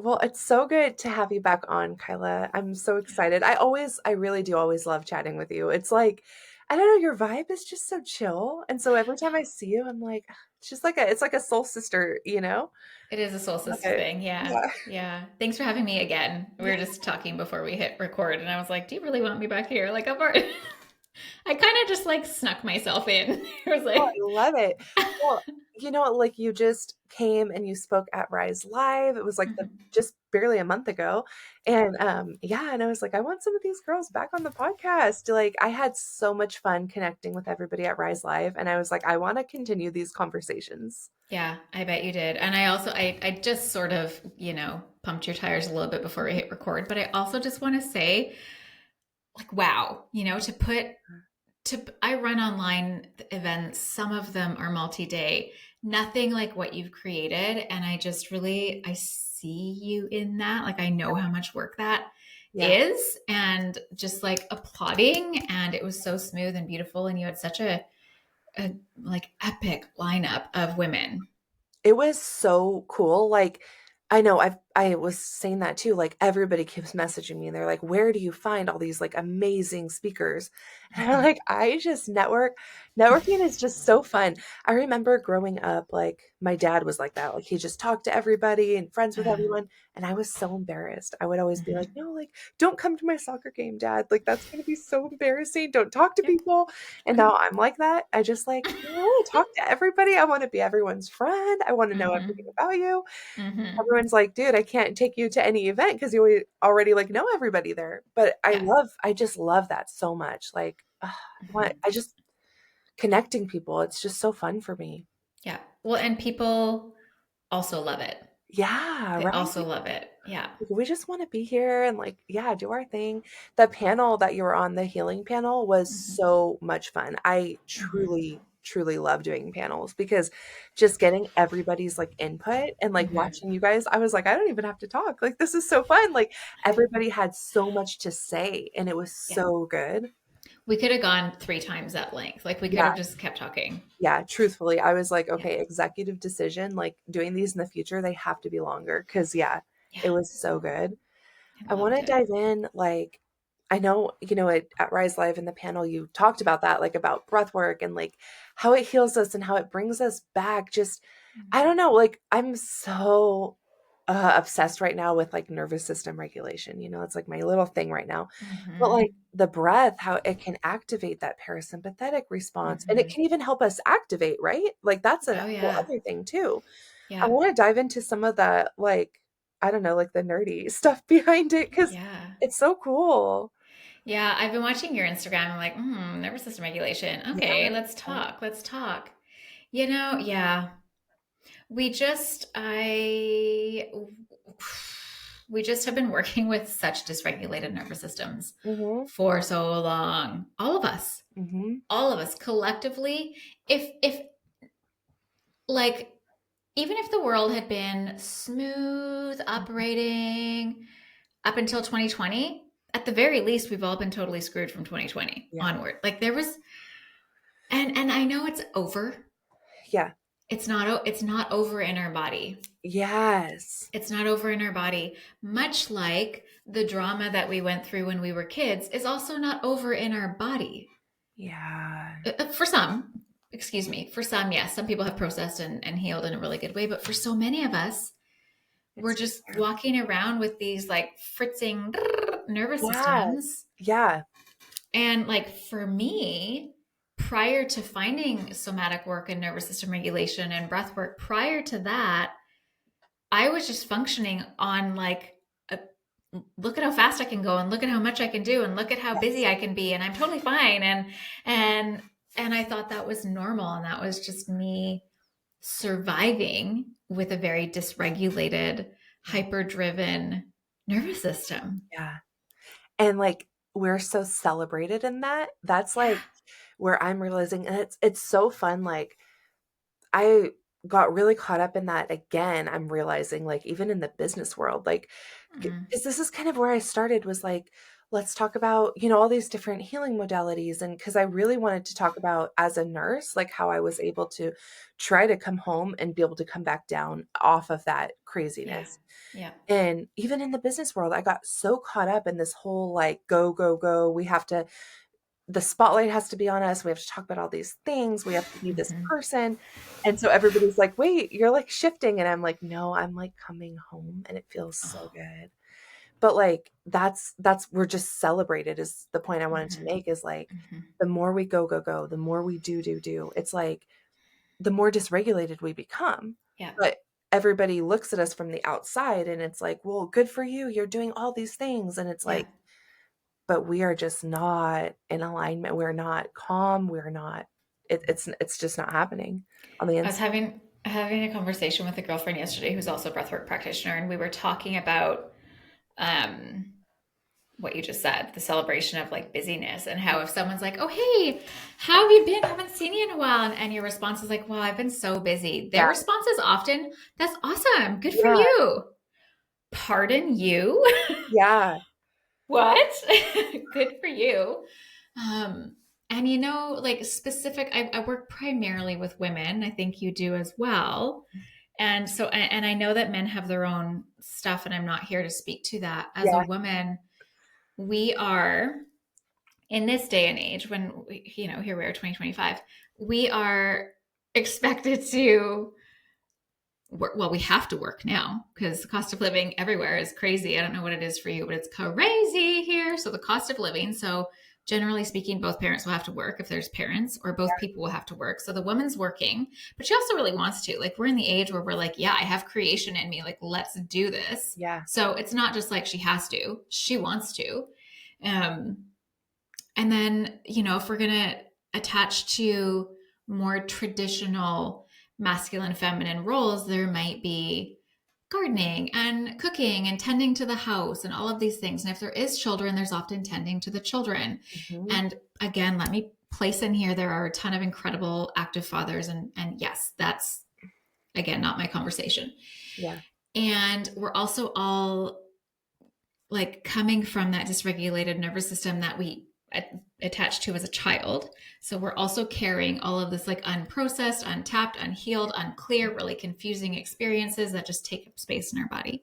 Well, it's so good to have you back on, Kyla. I'm so excited. I really do always love chatting with you. It's like, I don't know, your vibe is just so chill. And so every time I see you, I'm like, it's just like it's like a soul sister, you know? It is a soul Love sister it. thing. Yeah. Yeah. Yeah. Thanks for having me again. We Yeah. were just talking before we hit record, and I was like, do you really want me back here? Like, I'm already. I kind of just like snuck myself in. It was Oh, like, I love it. Well, like you just came and you spoke at Rise Live. It was like Mhm. just barely a month ago. And yeah, and I was like, I want some of these girls back on the podcast. Like I had so much fun connecting with everybody at Rise Live. And I was like, I want to continue these conversations. Yeah, I bet you did. And I also, I just sort of, pumped your tires a little bit before we hit record. But I also just want to say, like, wow, I run online events. Some of them are multi-day, nothing like what you've created. And I just really, I see you in that. Like, I know how much work that Yeah. is, and just like applauding. And it was so smooth and beautiful. And you had such a like epic lineup of women. It was so cool. Like, I know I was saying that too. Like everybody keeps messaging me and they're like, where do you find all these like amazing speakers? And I'm like, I just network. Networking is just so fun. I remember growing up, like my dad was like that. Like he just talked to everybody and friends with Uh, everyone. And I was so embarrassed. I would always be like, mhm. no, like, don't come to my soccer game, dad. Like that's gonna be so embarrassing. Don't talk to Yep. people. And now I'm like that. I just like, I want to talk to everybody. I want to be everyone's friend. I want to know everything Mhm. about you. Mhm. Everyone's like, dude, I can't take you to any event because you already like know everybody there. But Yeah. I just love that so much. Like, Mhm. I just connecting people. It's just so fun for me. Yeah. Well, and people also love it. Yeah, They right. also love it. Yeah. Like, we just want to be here and like, yeah, do our thing. The panel that you were on, the healing panel, was Mhm. so much fun. I Mhm. truly love doing panels because just getting everybody's like input and like Mhm. watching you guys, I was like, I don't even have to talk. Like, this is so fun. Like, everybody had so much to say and it was Yeah. so good. We could have gone 3 times that length. Like, we could Yeah. have just kept talking. Yeah. Truthfully, I was like, Yeah. okay, executive decision, like doing these in the future, they have to be longer. Cause yeah, Yeah. it was so good. I I want loved to it. dive in. Like, I know, at Rise Live in the panel, you talked about that, like about breath work and like how it heals us and how it brings us back. Just, I don't know, like, I'm so obsessed right now with like nervous system regulation. It's like my little thing right now. But Mhm. like the breath, how it can activate that parasympathetic response and it Mhm. can even help us activate, right? Like, that's a Oh, whole yeah. other thing too. I Yeah. want to dive into some of that, like, I don't know, like the nerdy stuff behind it because Yeah. it's so cool. Yeah. I've been watching your Instagram. I'm like, nervous system regulation. Yeah. Okay, let's talk. Let's talk. Yeah. We just, I, we just have been working with such dysregulated nervous systems Mhm. for so long. Mhm. All of us collectively. If like, even if the world had been smooth operating up until 2020, at the very least, we've all been totally screwed from 2020 Yeah. onward. Like, there was, and I know it's over. Yeah. It's not over in our body. Yes. It's not over in our body, much like the drama that we went through when we were kids is also not over in our body. Yeah. For some, excuse me, for some, yes, some people have processed and healed in a really good way, but for so many of us, we're It's just there. walking around with these like fritzing nervous Yeah. systems. Yeah. And like, for me, prior to finding somatic work and nervous system regulation and breath work, prior to that, I was just functioning on like, a, look at how fast I can go, and look at how much I can do, and look at how busy Yes. I can be, and I'm totally fine. And and I thought that was normal, and that was just me surviving with a very dysregulated, hyper driven nervous system. Yeah. And like we're so celebrated in that. That's Yeah. like where I'm realizing and it's so fun. Like I got really caught up in that again. I'm realizing like even in the business world, like Mm. because this is kind of where I started was like let's talk about, all these different healing modalities. And because I really wanted to talk about as a nurse, like how I was able to try to come home and be able to come back down off of that Yeah. craziness. Yeah. And even in the business world, I got so caught up in this whole like, go, go, go. The spotlight has to be on us. We have to talk about all these things. We have to be this Mhm. person. And so everybody's like, wait, you're like shifting. And I'm like, no, I'm like coming home and it feels so Oh. good. But like that's we're just celebrated is the point I wanted to Mhm. make is like Mhm. the more we go, go, go, the more we do, do, do. It's like the more dysregulated we become. Yeah. But everybody looks at us from the outside and it's like, well, good for you. You're doing all these things. And it's Yeah. like, but we are just not in alignment. We're not calm. We're not, it's just not happening on the I was inside. having a conversation with a girlfriend yesterday who's also a breathwork practitioner, and we were talking about um, what you just said, the celebration of like busyness, and how if someone's like, "Oh, hey, how have you been? I haven't seen you in a while," and your response is like, "Well, I've been so busy." Yeah. Their response is often, "That's awesome. Good for Yeah. you." Pardon you? Yeah. What? Good for you. Um, and like specific, I work primarily with women. I think you do as well. And so, and I know that men have their own stuff, and I'm not here to speak to that. As a Yeah. woman, we are in this day and age when here we are 2025, we are expected to work. Well, we have to work now because the cost of living everywhere is crazy. I don't know what it is for you, but it's crazy here. So the cost of living. So generally speaking, both parents will have to work if there's parents, or both people will have to work. So the woman's working, but she also really wants to. Like, we're in the age where we're like, yeah, I have creation in me. Like, let's do this. Yeah. So it's not just like she has to, she wants to. Um, and then, if we're going to attach to more traditional masculine feminine roles, there might be gardening and cooking and tending to the house and all of these things. And if there is children, there's often tending to the children. Mhm. And again, let me place in here, there are a ton of incredible active fathers. And yes, that's again, not my conversation. Yeah. And we're also all like coming from that dysregulated nervous system that we attached to as a child. So we're also carrying all of this like unprocessed, untapped, unhealed, unclear, really confusing experiences that just take up space in our body.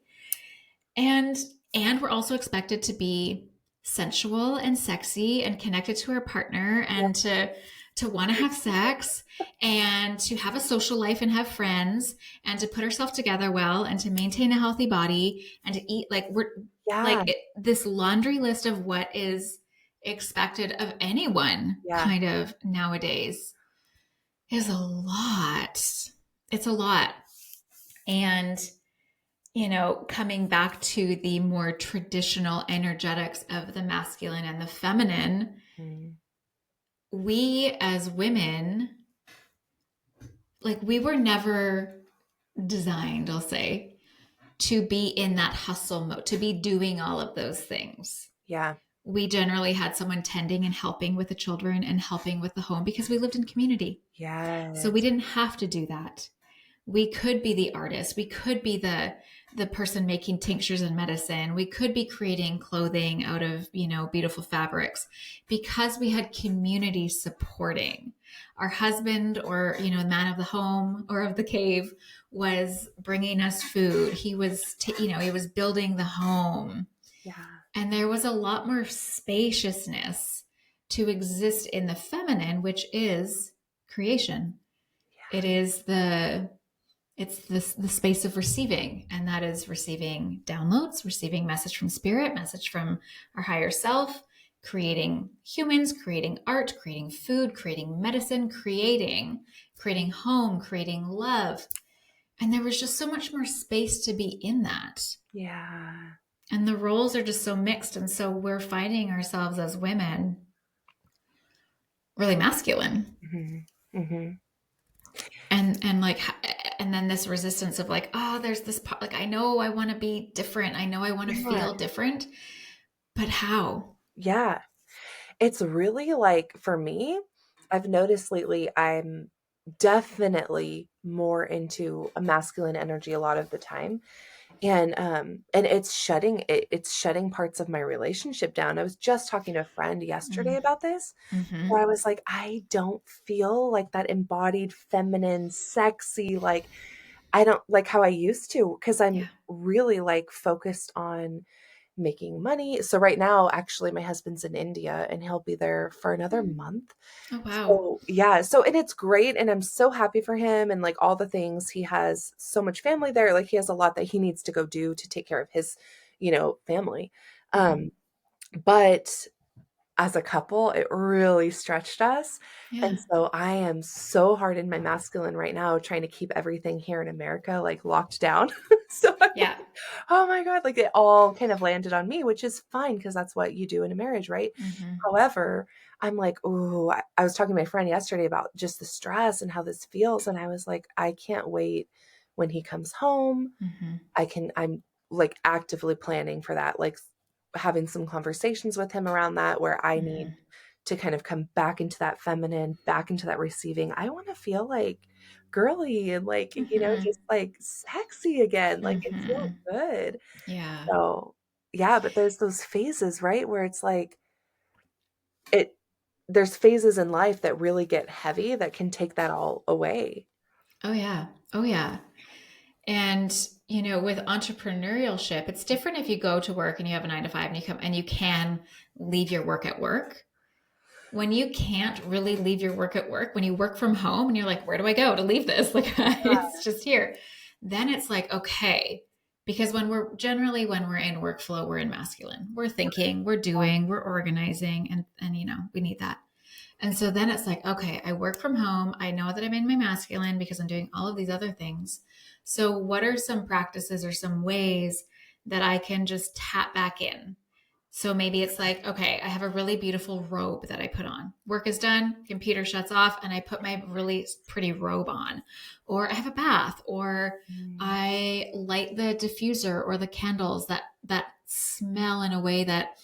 And and we're also expected to be sensual and sexy and connected to our partner, Yeah. and to want to have sex and to have a social life and have friends and to put ourselves together well and to maintain a healthy body and to eat like we're Yeah. like this laundry list of what is expected of anyone Yeah. kind of nowadays is a lot. It's a lot. And coming back to the more traditional energetics of the masculine and the feminine, Mhm. we as women, like, we were never designed, I'll say, to be in that hustle mode, to be doing all of those things. Yeah. We generally had someone tending and helping with the children and helping with the home because we lived in community. So we Yes. didn't have to do that. We could be the artist. We could be the person making tinctures and medicine. We could be creating clothing out of, beautiful fabrics because we had community supporting. Our husband, or, man of the home or of the cave, was bringing us food. He was, he was building the home. Yeah. And there was a lot more spaciousness to exist in the feminine, which is creation. It is the space of receiving, and that is receiving downloads, receiving message from spirit, message from our higher self, creating humans, creating art, creating food, creating medicine, creating home, creating love. And there was just so much more space to be in that. Yeah. And the roles are just so mixed, and so we're finding ourselves as women really masculine. Mhm. Mhm. And like, and then this resistance of like, oh, there's this part, like, I know I want to be different, I know I want to Yeah. feel different, but how? Yeah. It's really like for me, I've noticed lately I'm definitely more into a masculine energy a lot of the time. And it's shutting parts of my relationship down. I was just talking to a friend yesterday Mm. about this, Mhm. where I was like, I don't feel like that embodied feminine, sexy, like I don't like how I used to, because I'm Yeah. really like focused on making money. So right now, actually, my husband's in India and he'll be there for another Mm. month. Oh, wow. So yeah, so and it's great, and I'm so happy for him and like all the things. He has so much family there. Like he has a lot that he needs to go do to take care of his, family. Mhm. Um, but as a couple, it really stretched us. And Yeah. so I am so hard in my masculine right now, trying to keep everything here in America like locked down. So I'm like, Yeah. oh my God, like it all kind of landed on me, which is fine because that's what you do in a marriage, right? Mhm. However, I'm like, oh, I was talking to my friend yesterday about just the stress and how this feels. And I was like, I can't wait when he comes home. Mhm. I'm like actively planning for that, like having some conversations with him around that where I need Mhm. to kind of come back into that feminine, back into that receiving. I want to feel like girly and like, Mhm. just like sexy again. Like it feels Mhm. good. Yeah. So, yeah, but there's those phases, right? Where it's like it there's phases in life that really get heavy that can take that all away. Oh, yeah. Oh, yeah. And, with entrepreneurship, it's different if you go to work and you have a 9 to 5 and you come and you can leave your work at work. When you can't really leave your work at work, when you work from home and you're like, where do I go to leave this? Like, it's just here. Then it's like, okay. Because when we're in workflow, we're in masculine. We're thinking, we're doing, we're organizing, and we need that. And so then it's like, okay, I work from home. I know that I'm in my masculine because I'm doing all of these other things. So, what are some practices or some ways that I can just tap back in? So maybe it's like, okay, I have a really beautiful robe that I put on. Work is done, computer shuts off, and I put my really pretty robe on. Or I have a bath, or Mm. I light the diffuser or the candles that smell in a way that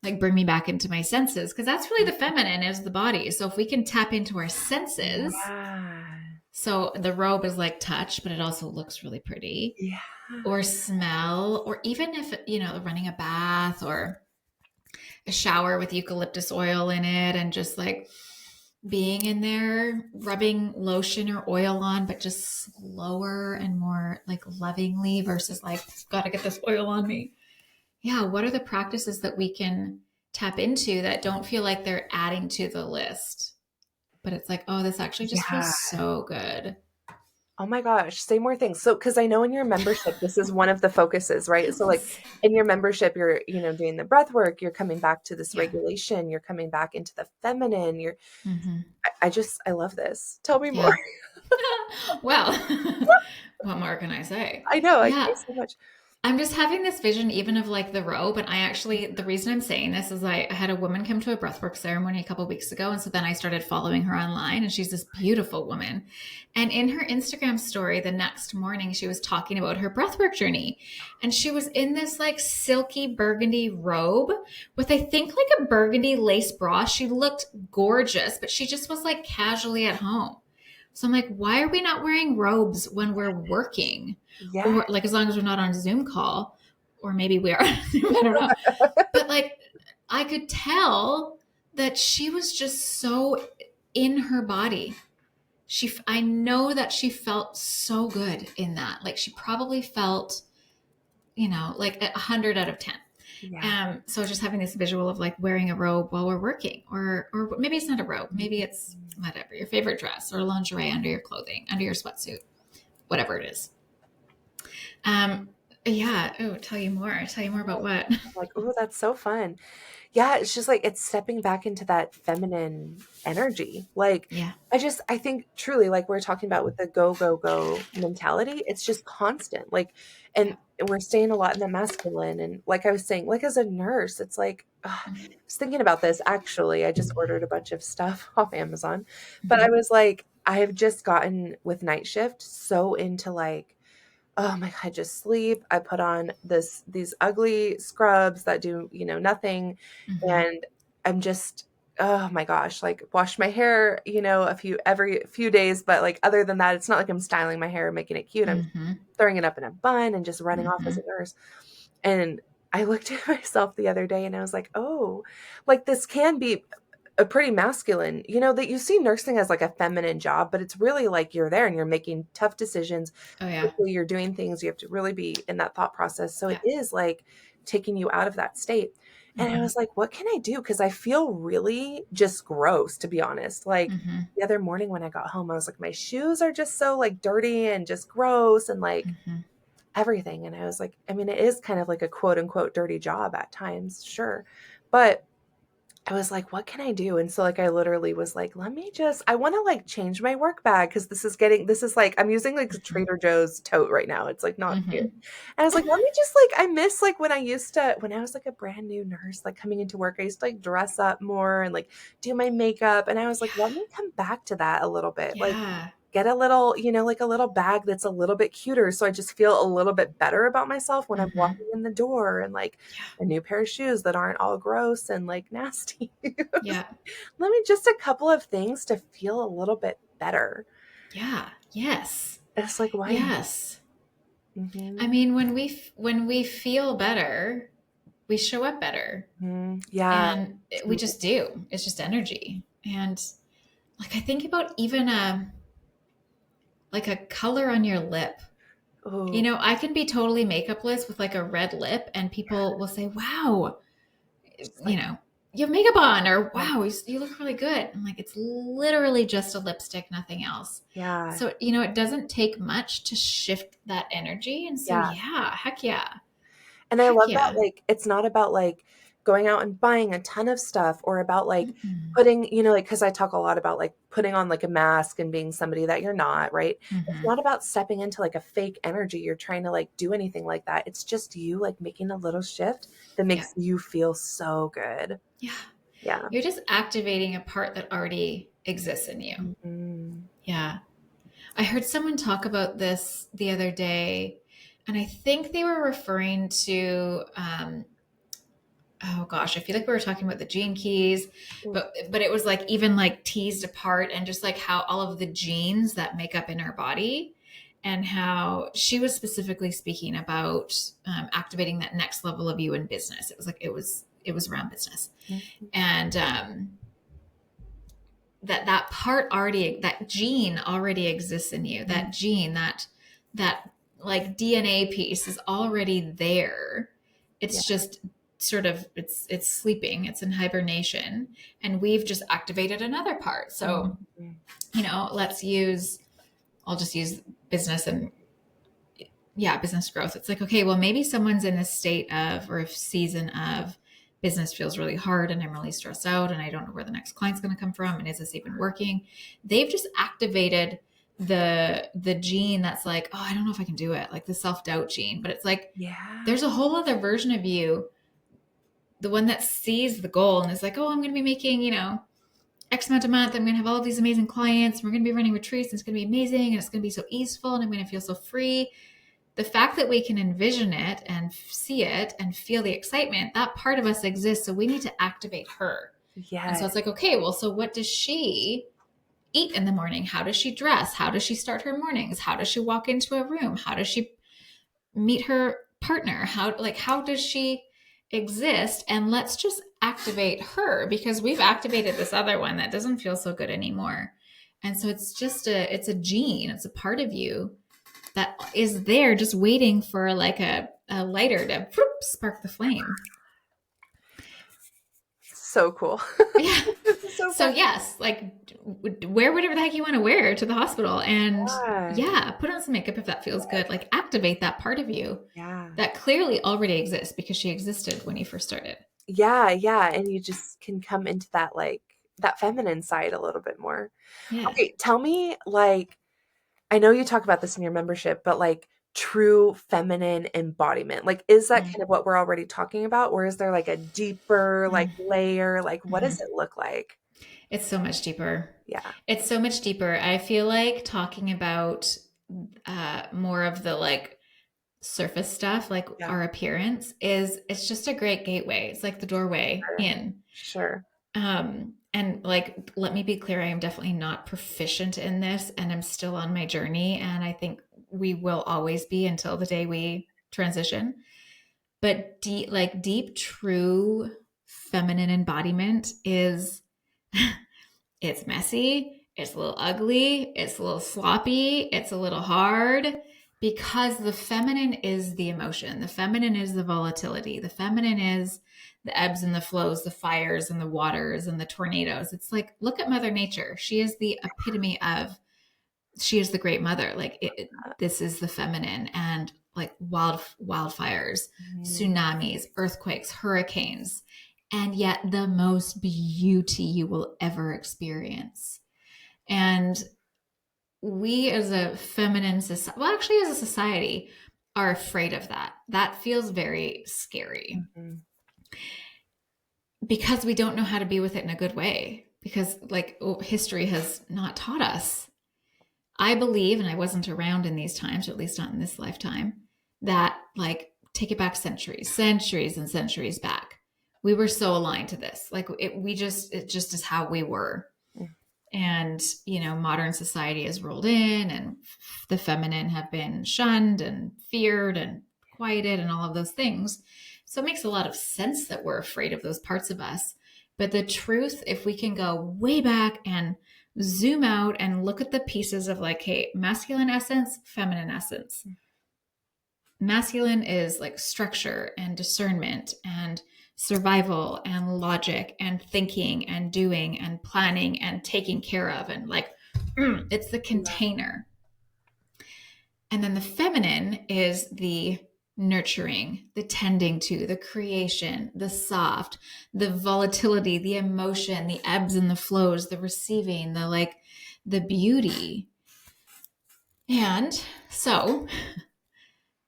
like bring me back into my senses, because that's really the feminine is the body. So if we can tap into our senses, Yeah. so the robe is like touch, but it also looks really pretty, Yeah. or smell, or even if running a bath or a shower with eucalyptus oil in it, and just like being in there rubbing lotion or oil on, but just slower and more like lovingly versus like gotta get this oil on me. Yeah, what are the practices that we can tap into that don't feel like they're adding to the list, but it's like, oh, this actually just Yeah. feels so good. Oh my gosh, say more things. So, because I know in your membership, this is one of the focuses, right? So, like in your membership, you're, doing the breath work, you're coming back to this Yeah. regulation, you're coming back into the feminine. Hmm. I love this. Tell me more. Yeah. Well, what more can I say? I know, like, Yeah. there's so much. I'm just having this vision even of like the robe. And the reason I'm saying this is I had a woman come to a breathwork ceremony a couple of weeks ago. And so then I started following her online, and she's this beautiful woman. And in her Instagram story, the next morning, she was talking about her breathwork journey. And she was in this like silky burgundy robe with, I think, like a burgundy lace bra. She looked gorgeous, but she just was like casually at home. So I'm like, why are we not wearing robes when we're working? Yeah. Or like as long as we're not on a Zoom call, or maybe we are on Zoom, I don't know. But like I could tell that she was just so in her body. I know that she felt so good in that. Like she probably felt, like 100 out of 10. Yeah. So just having this visual of like wearing a robe while we're working, or maybe it's not a robe, maybe it's whatever, your favorite dress or lingerie under your clothing, under your sweatsuit, whatever it is. Um, yeah. Oh, tell you more about what? I'm like, oh, that's so fun. Yeah, it's just like it's stepping back into that feminine energy. Like Yeah. I think truly like we're talking about with the go go go mentality, it's just constant. Like Yeah. and we're staying a lot in the masculine, and like I was saying, like as a nurse, it's like I Mhm. was thinking about this actually. I just ordered a bunch of stuff off Amazon. But I Mhm. was like I have just gotten with night shift so into like oh my God, just sleep. I put on these ugly scrubs that do, nothing. Mhm. And I'm just oh my gosh, like wash my hair, every few days, but like other than that, it's not like I'm styling my hair and making it cute. I'm just Mm-hmm. throwing it up in a bun and just running off as Mm-hmm. a nurse. And I looked at myself the other day and I was like, oh, like this can be a pretty masculine, that you see nursing as like a feminine job, but it's really like you're there and you're making tough decisions. Oh yeah. Quickly, you're doing things. You have to really be in that thought process. So it Yeah. is like taking you out of that state. And I Mm-hmm. was like, what can I do? Because I feel really just gross, to be honest. Like Mm-hmm. the other morning when I got home, I was like, my shoes are just so like dirty and just gross and like Mm-hmm. everything. And I was like, I mean, it is kind of like a quote unquote dirty job at times, sure. But I was like, what can I do? And so like I literally was like, I want to like change my work bag because this is like I'm using like a Trader Joe's tote right now. It's like not cute. Mm-hmm. And I was like, let me just like I miss like when I was like a brand new nurse, like coming into work, I used to like dress up more and like do my makeup. And I was like, let Yeah. me come back to that a little bit. Like Yeah. get a little, like a little bag that's a little bit cuter. So I just feel a little bit better about myself when I'm Mm-hmm. walking in the door and like Yeah. a new pair of shoes that aren't all gross and like nasty. Yeah. Let me just a couple of things to feel a little bit better. Yeah. Yes. It's like, why not? Yes. I Mhm. mean, when we feel better, we show up better, Mhm. Yeah. and we just do. It's just energy. And like I think about even a like a color on your lip. You Oh, know, I can be totally makeupless with like a red lip, and people will say, "Wow, just you like, know, you have makeup on," or yeah. "Wow, you look really good." I'm like, it's literally just a lipstick, nothing else. Yeah. So, you know, it doesn't take much to shift that energy. And so, Yeah. yeah, heck yeah. And I Heck love that, yeah. like, it's not about, like, going out and buying a ton of stuff or about, like, Mm-mm. putting, like, because I talk a lot about, like, putting on, like, a mask and being somebody that you're not, right? It's Mm-hmm. not about stepping into, like, a fake energy. You're trying to, like, do anything like that. It's just you, like, making a little shift that Yeah. makes you feel so good. Yeah. Yeah. You're just activating a part that already exists in you. Mhm. Yeah. I heard someone talk about this the other day, and I think they were referring to, oh gosh, I feel like we were talking about the gene keys, Mm. but it was like even like teased apart, and just like how all of the genes that make up in our body, and how she was specifically speaking about activating that next level of you in business. It was like it was around business, Mhm. and that part already, that gene already exists in you. Mhm. That gene, that like DNA piece is already there. Yeah. It's just sort of it's sleeping, it's in hibernation, and we've just activated another part. So, Mhm. you know, I'll just use business and yeah, business growth. It's like, okay, well, maybe someone's in a state of or a season of business feels really hard and I'm really stressed out and I don't know where the next client's going to come from and is this even working? They've just activated the gene that's like, oh, I don't know if I can do it, like the self-doubt gene. But it's like Yeah. there's a whole other version of you, the one that sees the goal and is like, oh, I'm going to be making, you know, X amount a month. I'm going to have all of these amazing clients. We're going to be running retreats. And it's going to be amazing. And it's going to be so easeful. And I'm going to feel so free. The fact that we can envision it and see it and feel the excitement, that part of us exists. So we need to activate her. And so Yes. it's like, okay, well, so what does she eat in the morning? How does she dress? How does she start her mornings? How does she walk into a room? How does she meet her partner? How does she exist? And let's just activate her, because we've activated this other one that doesn't feel so good anymore. And so it's a gene, it's a part of you that is there just waiting for like a lighter to spark the flame. So cool. Yeah. This is so So fun. yes, like wear whatever the heck you want to wear to the hospital, and Yeah. yeah, put on some makeup if that feels good. Like activate that part of you Yeah. that clearly already exists because she existed when you first started. Yeah, yeah, and you just can come into that, like, that feminine side a little bit more. Yeah. Okay, tell me, like, I know you talk about this in your membership, but, like, true feminine embodiment, like, is that Mm, kind of what we're already talking about, or is there, like, a deeper, like, mm, layer? Like, what does mhm. it look like? It's so much deeper. Yeah, It's so much deeper. I feel like talking about more of the like surface stuff, like yeah, our appearance, is it's just a great gateway. It's like the doorway sure, in. sure. and like, let me be clear, I am definitely not proficient in this and I'm still on my journey. And I think we will always be until the day we transition. But deep, true feminine embodiment is it's messy, it's a little ugly, it's a little sloppy, it's a little hard because the feminine is the emotion. The feminine is the volatility. The feminine is the ebbs and the flows, the fires and the waters and the tornadoes. It's like, look at Mother Nature. She is the epitome of, she is the great mother. Like this is the feminine, and like wildfires, Mhm. tsunamis, earthquakes, hurricanes, and yet the most beauty you will ever experience. And we as a feminine society, well, actually as a society, are afraid of that. That feels very scary Mhm. because we don't know how to be with it in a good way. Because like history has not taught us. I believe, and I wasn't around in these times, or at least not in this lifetime, that like take it back centuries, centuries and centuries back. We were so aligned to this. Like it just is how we were. And, you know, modern society has rolled in and the feminine have been shunned and feared and quieted and all of those things. So it makes a lot of sense that we're afraid of those parts of us. But the truth, if we can go way back and zoom out and look at the pieces of like, hey, masculine essence, feminine essence. Masculine is like structure and discernment and survival and logic and thinking and doing and planning and taking care of, and like it's the Yeah. container. And then the feminine is the nurturing, the tending to, the creation, the soft, the volatility, the emotion, the ebbs and the flows, the receiving, the like the beauty. And so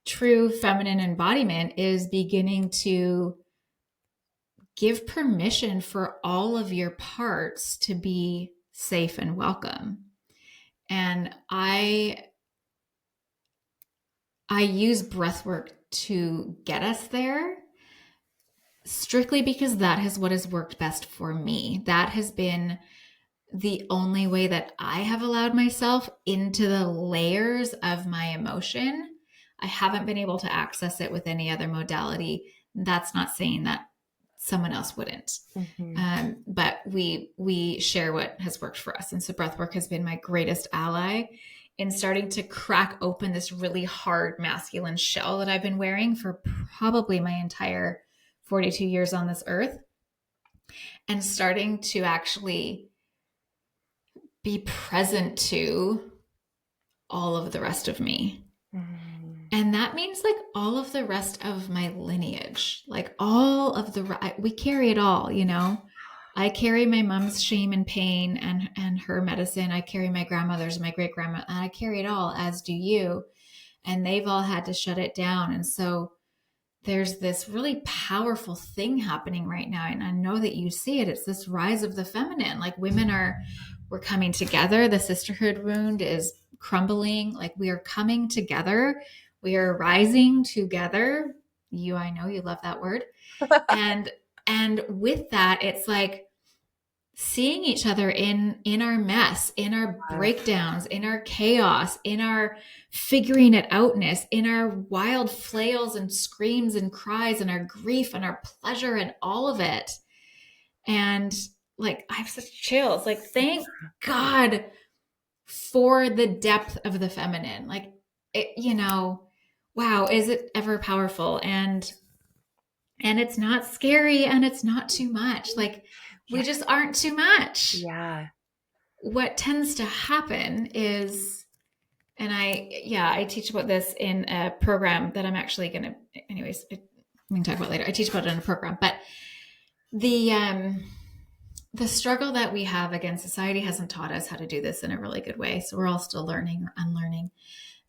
true feminine embodiment is beginning to give permission for all of your parts to be safe and welcome. And I use breath work to get us there strictly because that is what has worked best for me. That has been the only way that I have allowed myself into the layers of my emotion. I haven't been able to access it with any other modality. That's not saying that someone else wouldn't. Mhm. But we share what has worked for us. And so breathwork has been my greatest ally in starting to crack open this really hard masculine shell that I've been wearing for probably my entire 42 years on this earth, and starting to actually be present to all of the rest of me. Mhm. And that means like all of the rest of my lineage, like all of the, we carry it all, you know? I carry my mom's shame and pain and her medicine. I carry my grandmother's, my great grandma, and I carry it all, as do you. And they've all had to shut it down. And so there's this really powerful thing happening right now. And I know that you see it. It's this rise of the feminine. Like we're coming together. The sisterhood wound is crumbling. Like we are coming together. We are rising together. I know you love that word. And, and with that, it's like, seeing each other in our mess, in our breakdowns, in our chaos, in our figuring it outness, in our wild flails and screams and cries and our grief and our pleasure and all of it. And like I have such chills. Like thank God for the depth of the feminine. Like it, you know, wow, is it ever powerful? And it's not scary and it's not too much. Like we Yeah. just aren't too much. Yeah. What tends to happen is, and I teach about this in a program that I'm actually going to, anyways, we can talk about later. I teach about it in a program, but the, um, the struggle that we have, again, society hasn't taught us how to do this in a really good way. So we're all still learning or unlearning.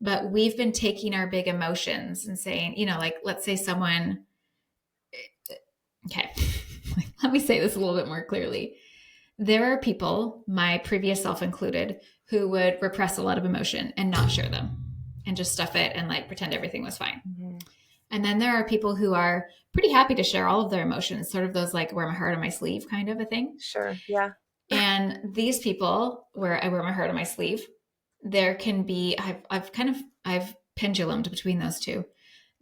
But we've been taking our big emotions and saying, you know, like, let's say someone, okay, let me say this a little bit more clearly. There are people, my previous self included, who would repress a lot of emotion and not share them and just stuff it and like pretend everything was fine. Mhm. And then there are people who are pretty happy to share all of their emotions, sort of those like wear my heart on my sleeve kind of a thing. Sure. Yeah. then these people, where I wear my heart on my sleeve, there can be, I've pendulumed between those two.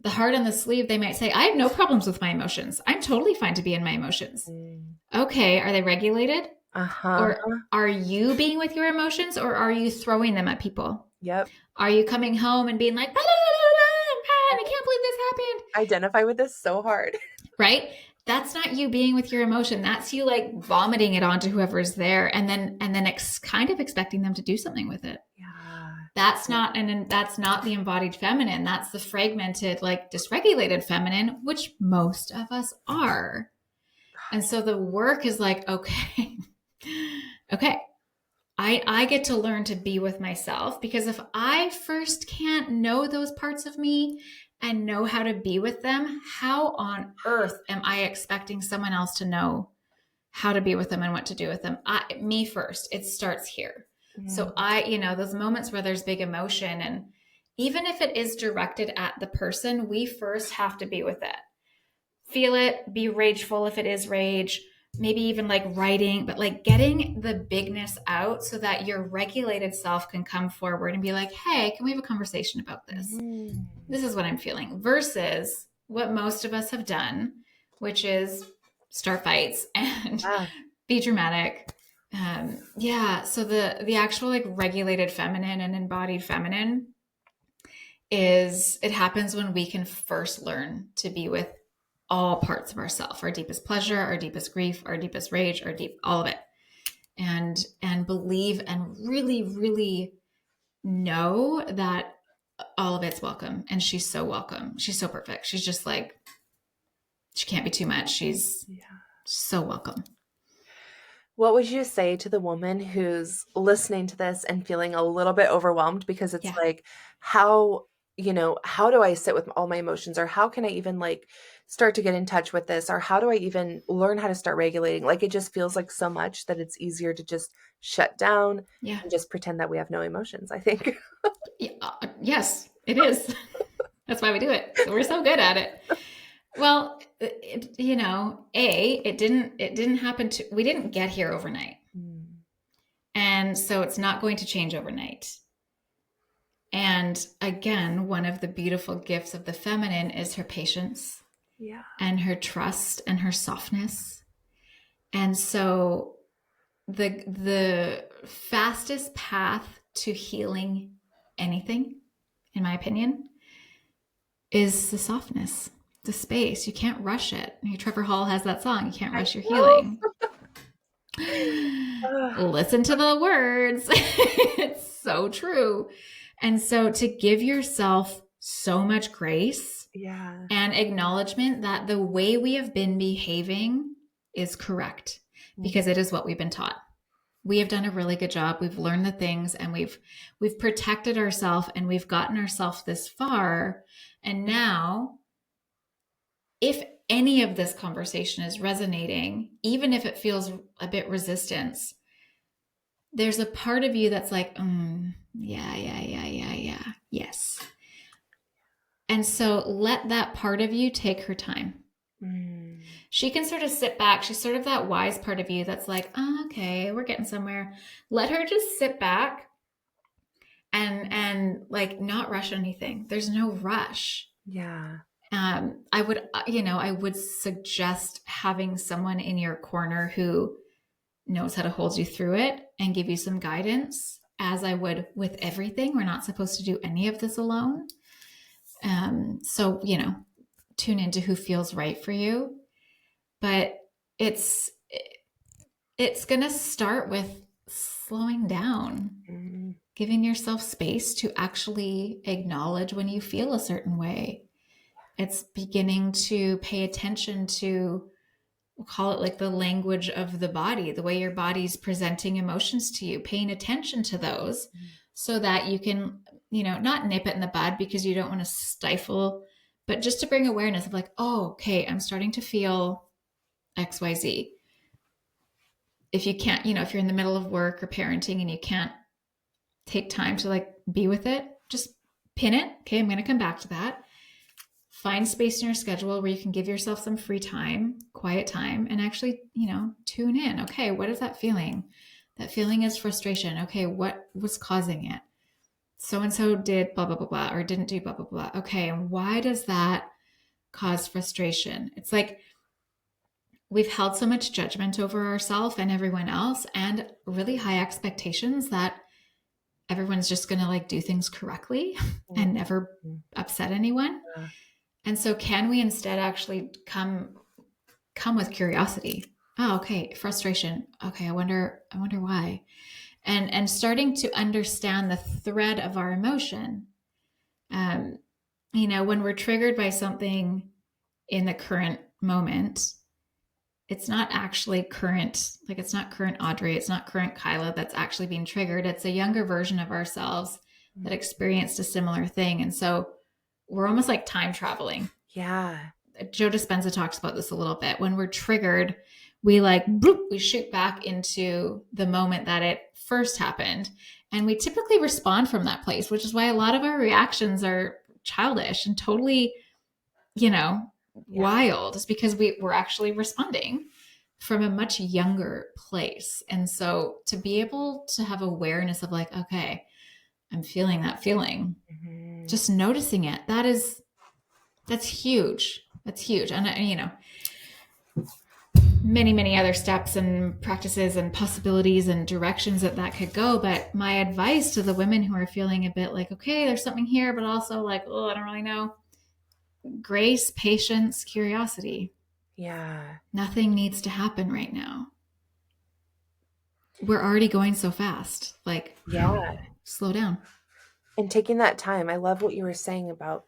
The heart on the sleeve, they might say, I have no problems with my emotions. I'm totally fine to be in my emotions. Mm. Okay, are they regulated? Uh-huh. Or are you being with your emotions, or are you throwing them at people? Yep. Are you coming home and being like, blah, blah, blah, I can't believe this happened? Identify with this so hard. Right? That's not you being with your emotion. That's you like vomiting it onto whoever's there, and then kind of expecting them to do something with it. Yeah. That's not, and that's not the embodied feminine. That's the fragmented, like dysregulated feminine, which most of us are. And so the work is like, okay, okay, I get to learn to be with myself, because if I first can't know those parts of me and know how to be with them, how on earth am I expecting someone else to know how to be with them and what to do with them? Me first. It starts here. So those moments where there's big emotion, and even if it is directed at the person, we first have to be with it. Feel it, be rageful if it is rage, maybe even like writing, but like getting the bigness out so that your regulated self can come forward and be like, hey, can we have a conversation about this? Mm. This is what I'm feeling, versus what most of us have done, which is start fights and Yeah. be dramatic. So the actual like regulated feminine and embodied feminine it happens when we can first learn to be with all parts of ourself, our deepest pleasure, our deepest grief, our deepest rage, all of it. And believe and really, really know that all of it's welcome. And she's so welcome. She's so perfect. She's just like, she can't be too much. She's so welcome. What would you say to the woman who's listening to this and feeling a little bit overwhelmed because it's Yeah. like, how do I sit with all my emotions, or how can I even like start to get in touch with this, or how do I even learn how to start regulating? Like it just feels like so much that it's easier to just shut down Yeah. and just pretend that we have no emotions, I think. Yes, it is. That's why we do it. So we're so good at it. Well, it didn't happen we didn't get here overnight. Mm. And so it's not going to change overnight. And again, one of the beautiful gifts of the feminine is her patience Yeah. and her trust and her softness. And so the fastest path to healing anything, in my opinion, is the softness, the space. You can't rush it. Trevor Hall has that song, you can't rush your healing. Listen to the words. It's so true. And so to give yourself so much grace and acknowledgement that the way we have been behaving is correct, because it is what we've been taught. We have done a really good job. We've learned the things, and we've protected ourselves, and we've gotten ourselves this far. And now, if any of this conversation is resonating, even if it feels a bit resistance, there's a part of you that's like, yeah, yes. And so let that part of you take her time. She can sort of sit back. She's sort of that wise part of you that's like, oh, okay, we're getting somewhere. Let her just sit back and like not rush anything. There's no rush. Yeah. I would suggest having someone in your corner who knows how to hold you through it and give you some guidance, as I would with everything. We're not supposed to do any of this alone. So, tune into who feels right for you. But it's going to start with slowing down, giving yourself space to actually acknowledge when you feel a certain way. It's beginning to pay attention to, we'll call it like the language of the body, the way your body's presenting emotions to you, paying attention to those so that you can, not nip it in the bud because you don't want to stifle, but just to bring awareness of like, oh, okay, I'm starting to feel XYZ. If you can't, if you're in the middle of work or parenting and you can't take time to like be with it, just pin it. Okay, I'm going to come back to that. Find space in your schedule where you can give yourself some free time, quiet time, and actually, tune in. Okay, what is that feeling? That feeling is frustration. Okay, what was causing it? So and so did blah, blah, blah, blah, or didn't do blah, blah, blah. Okay, and why does that cause frustration? It's like we've held so much judgment over ourselves and everyone else, and really high expectations that everyone's just going to like do things correctly and never Mhm. upset anyone. Yeah. And so can we instead actually come with curiosity? Oh, okay, frustration. Okay, I wonder why. And starting to understand the thread of our emotion. Um, when we're triggered by something in the current moment, it's not actually current, like it's not current Audrey, it's not current Kyla that's actually being triggered. It's a younger version of ourselves that experienced a similar thing. And so we're almost like time traveling. Yeah. Joe Dispenza talks about this a little bit. When we're triggered, we like bloop, we shoot back into the moment that it first happened. And we typically respond from that place, which is why a lot of our reactions are childish and totally, Yeah. wild. Is because we're actually responding from a much younger place. And so to be able to have awareness of like, okay, I'm feeling that feeling, Mhm. just noticing it, that's huge. That's huge. And many, many other steps and practices and possibilities and directions that could go. But my advice to the women who are feeling a bit like, okay, there's something here, but also like, oh, I don't really know. Grace, patience, curiosity. Yeah. Nothing needs to happen right now. We're already going so fast. Like, Yeah. slow down. And taking that time, I love what you were saying about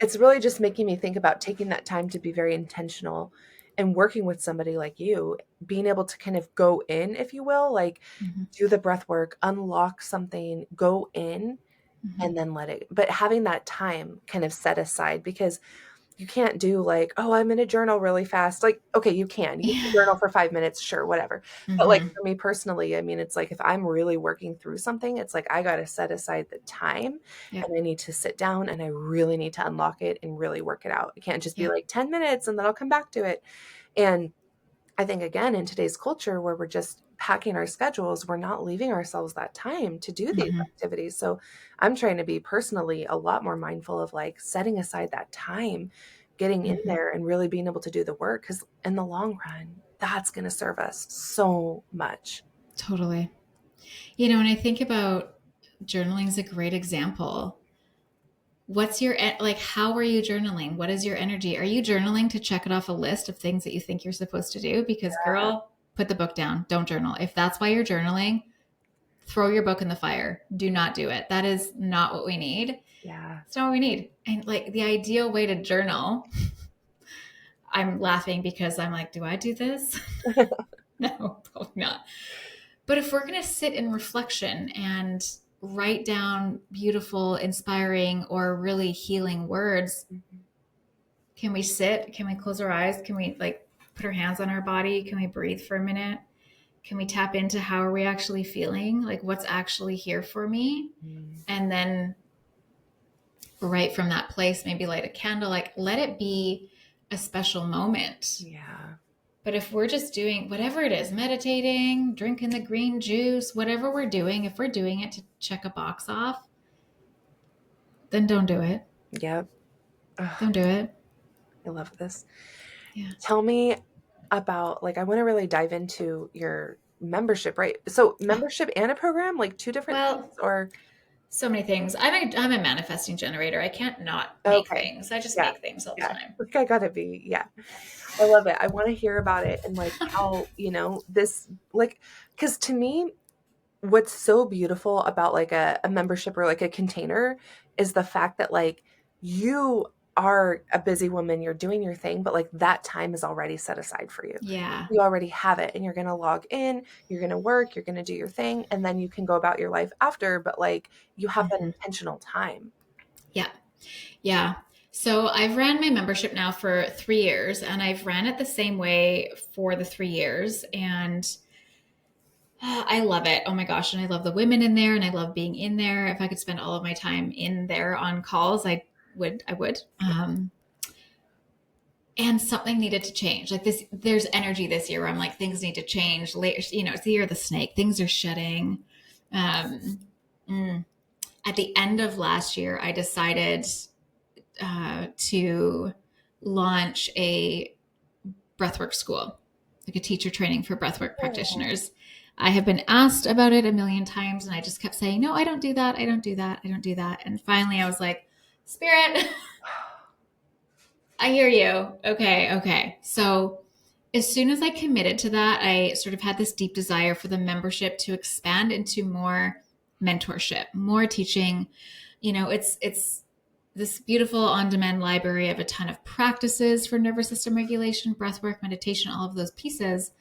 it's really just making me think about taking that time to be very intentional and working with somebody like you, being able to kind of go in, if you will, like Mm-hmm. do the breath work, unlock something, go in, Mm-hmm. and then let it, but having that time kind of set aside because you can't do like, "Oh, I'm gonna journal really fast." Like, okay, you can Yeah. journal for 5 minutes, sure, whatever. But, like, Mm-hmm. for me personally, I mean, it's like if I'm really working through something, it's like I gotta set aside the time, Yep. and I need to sit down, and I really need to unlock it and really work it out. It can't just be Yep. like 10 minutes, and then I'll come back to it. And I think, again, in today's culture where we're just packing our schedules, we're not leaving ourselves that time to do these Mm-hmm. activities. So I'm trying to be personally a lot more mindful of like setting aside that time, getting in Mm-hmm. there and really being able to do the work. Because in the long run, that's going to serve us so much. Totally. When I think about journaling is a great example. What's your like how are you journaling? What is your energy? Are you journaling to check it off a list of things that you think you're supposed to do? Because girl, put the book down. Don't journal. If that's why you're journaling, throw your book in the fire. Do not do it. That is not what we need. Yeah. It's not what we need. And like the ideal way to journal, I'm laughing because I'm like, do I do this? No, probably not. But if we're going to sit in reflection and write down beautiful, inspiring, or really healing words, Mhm. can we sit? Can we close our eyes? Can we like put our hands on our body? Can we breathe for a minute? Can we tap into how are we actually feeling? Like what's actually here for me? Mhm. And then right from that place, maybe light a candle, like let it be a special moment. Yeah. But if we're just doing whatever it is, meditating, drinking the green juice, whatever we're doing, if we're doing it to check a box off, then don't do it. Yep. Ugh, Don't do it. I love this. Yeah. Tell me about like I want to really dive into your membership, right? So Oh, membership and a program, like two different things, well, or so many things. I'm a manifesting generator. I can't not make okay. things. I just Yeah. make things all the Yeah. time. Like I gotta be, yeah. I love it. I want to hear about it and like how, this like because to me, what's so beautiful about like a membership or like a container is the fact that like you are a busy woman, you're doing your thing, but like that time is already set aside for you. Yeah. You already have it and you're gonna log in, you're gonna work, you're gonna do your thing, and then you can go about your life after, but like you have that Hmm. intentional time. Yeah. Yeah. So I've ran my membership now for 3 years and I've ran it the same way for the 3 years. And I love it. Oh my gosh. And I love the women in there and I love being in there. If I could spend all of my time in there on calls, I would. and something needed to change. Like this, there's energy this year where I'm like, things need to change. Later, you know, it's the year of the snake. Things are shedding. Um, at the end of last year, I decided to launch a breathwork school, like a teacher training for breathwork Oh. practitioners. I have been asked about it a million times, and I just kept saying, no, I don't do that. I don't do that. I don't do that. And finally, I was like, Spirit, I hear you. Okay, okay. So as soon as I committed to that, I sort of had this deep desire for the membership to expand into more mentorship, more teaching. You know, it's this beautiful on-demand library of a ton of practices for nervous system regulation, breath work, meditation, all of those pieces.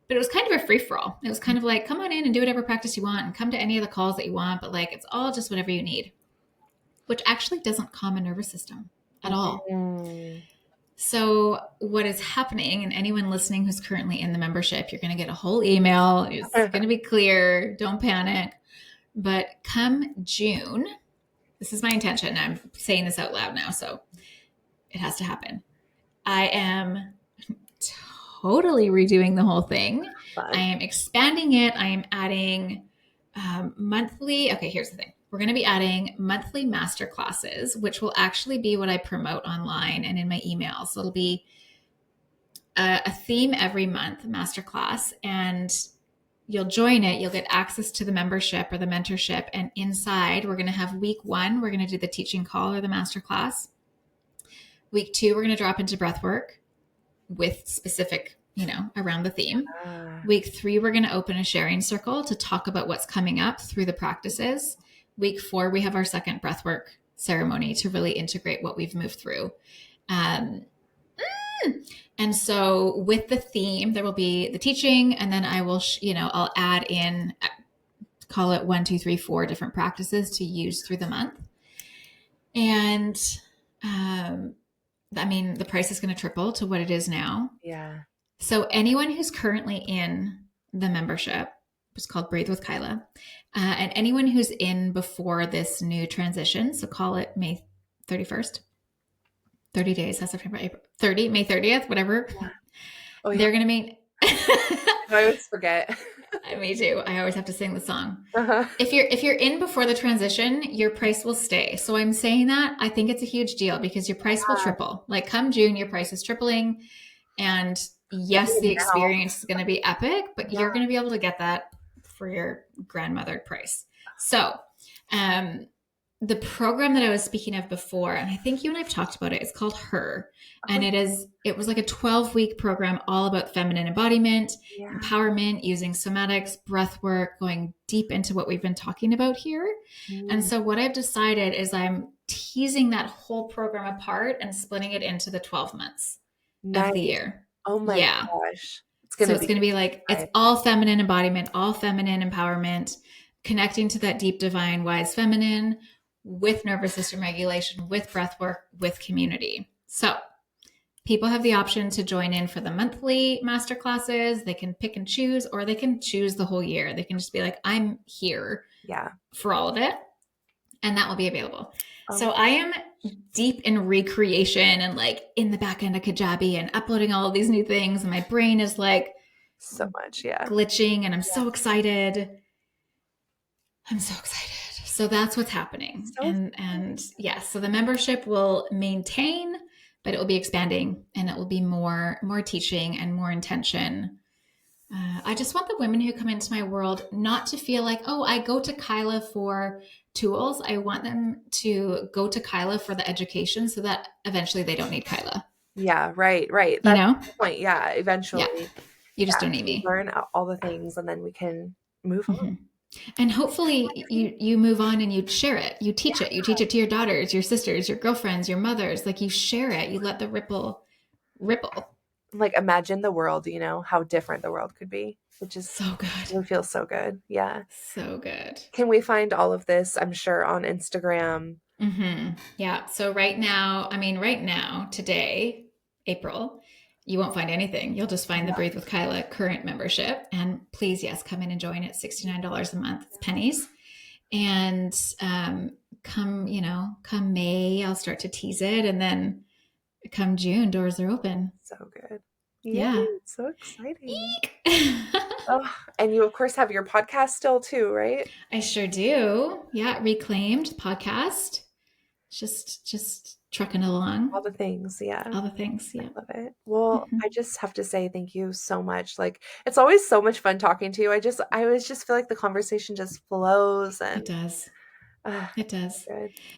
But it was kind of a free for all. It was kind of like, come on in and do whatever practice you want and come to any of the calls that you want, but like it's all just whatever you need, which actually doesn't calm a nervous system at all. Mm. So, what is happening, and anyone listening who's currently in the membership, you're going to get a whole email. It's going to be clear. Don't panic. But come June, this is my intention. I'm saying this out loud now, so it has to happen. I am totally redoing the whole thing. I Fun. am expanding it. I am adding monthly. Okay, here's the thing. We're going to be adding monthly master classes, which will actually be what I promote online and in my emails. So it'll be a theme every month, masterclass, and you'll join it. You'll get access to the membership or the mentorship. And inside, we're going to have week 1, we're going to do the teaching call or the masterclass. Week 2, we're going to drop into breath work with specific, you know, around the theme. Week 3, we're going to open a sharing circle to talk about what's coming up through the practices. Week 4, we have our second breathwork ceremony to really integrate what we've moved through. And so with the theme, there will be the teaching, and then I will, I'll add in, call it 1, 2, 3, 4 different practices to use through the month. And I mean, the price is going to triple to what it is now. Yeah. So anyone who's currently in the membership, it's called Breathe with Kyla, and anyone who's in before this new transition, so call it May 31st, 30 days, that's September, April, May 30th, whatever. Yeah. Oh, yeah. They're going to meet. I always forget. Me too. I always have to sing the song. Uh-huh. If you're in before the transition, your price will stay. So I'm saying that I think it's a huge deal because your price will triple. Like come June, your price is tripling. And yes, the Now. experience is going to be epic, but Yeah. you're going to be able to get that for your grandmother price. So, the program that I was speaking of before, and I think you and I've talked about it, it's called Her. And it was like a 12-week program all about feminine embodiment, Yeah. empowerment, using somatics, breath work, going deep into what we've been talking about here. And so what I've decided is I'm teasing that whole program apart and splitting it into the 12 months of the Nice. year. Oh my Yeah. gosh. So it's going to be like, it's all feminine embodiment, all feminine empowerment, connecting to that deep, divine, wise feminine with nervous system regulation, with breath work, with community. So people have the option to join in for the monthly master classes. They can pick and choose, or they can choose the whole year. They can just be like, I'm here for all of it. And that will be available. So I am deep in recreation and like in the back end of Kajabi and uploading all of these new things. And my brain is like so much, glitching, and I'm so excited. I'm so excited. So that's what's happening. And yes, so the membership will maintain, but it will be expanding, and it will be more teaching and more intention. I just want the women who come into my world not to feel like, oh, I go to Kyla for tools. I want them to go to Kyla for the education so that eventually they don't need Kyla. Yeah, right. That's the point. Yeah, eventually. Yeah. You just don't need me. Learn all the things, and then we can move on. And hopefully you move on and you share it. You teach it. You teach it to your daughters, your sisters, your girlfriends, your mothers. Like you share it. You let the ripple. Like imagine the world, how different the world could be, which is so good. It feels so good. Yeah. So good. Can we find all of this, I'm sure, on Instagram? Yeah. So right now, today, April, you won't find anything. You'll just find the Breathe with Kyla current membership. And please, yes, come in and join it. $69 a month. It's pennies. And come May, I'll start to tease it. And then Come June, doors are open. So good. Yay, Yeah. so exciting. Eek. Oh, and you of course have your podcast still too, right? I sure do. Yeah, reclaimed podcast. Just trucking along. All the things, yeah. All the things. I Yeah. love it. Well, Mhm. I just have to say thank you so much. Like it's always so much fun talking to you. I always just feel like the conversation just flows It and does. uh, It it's so does. good.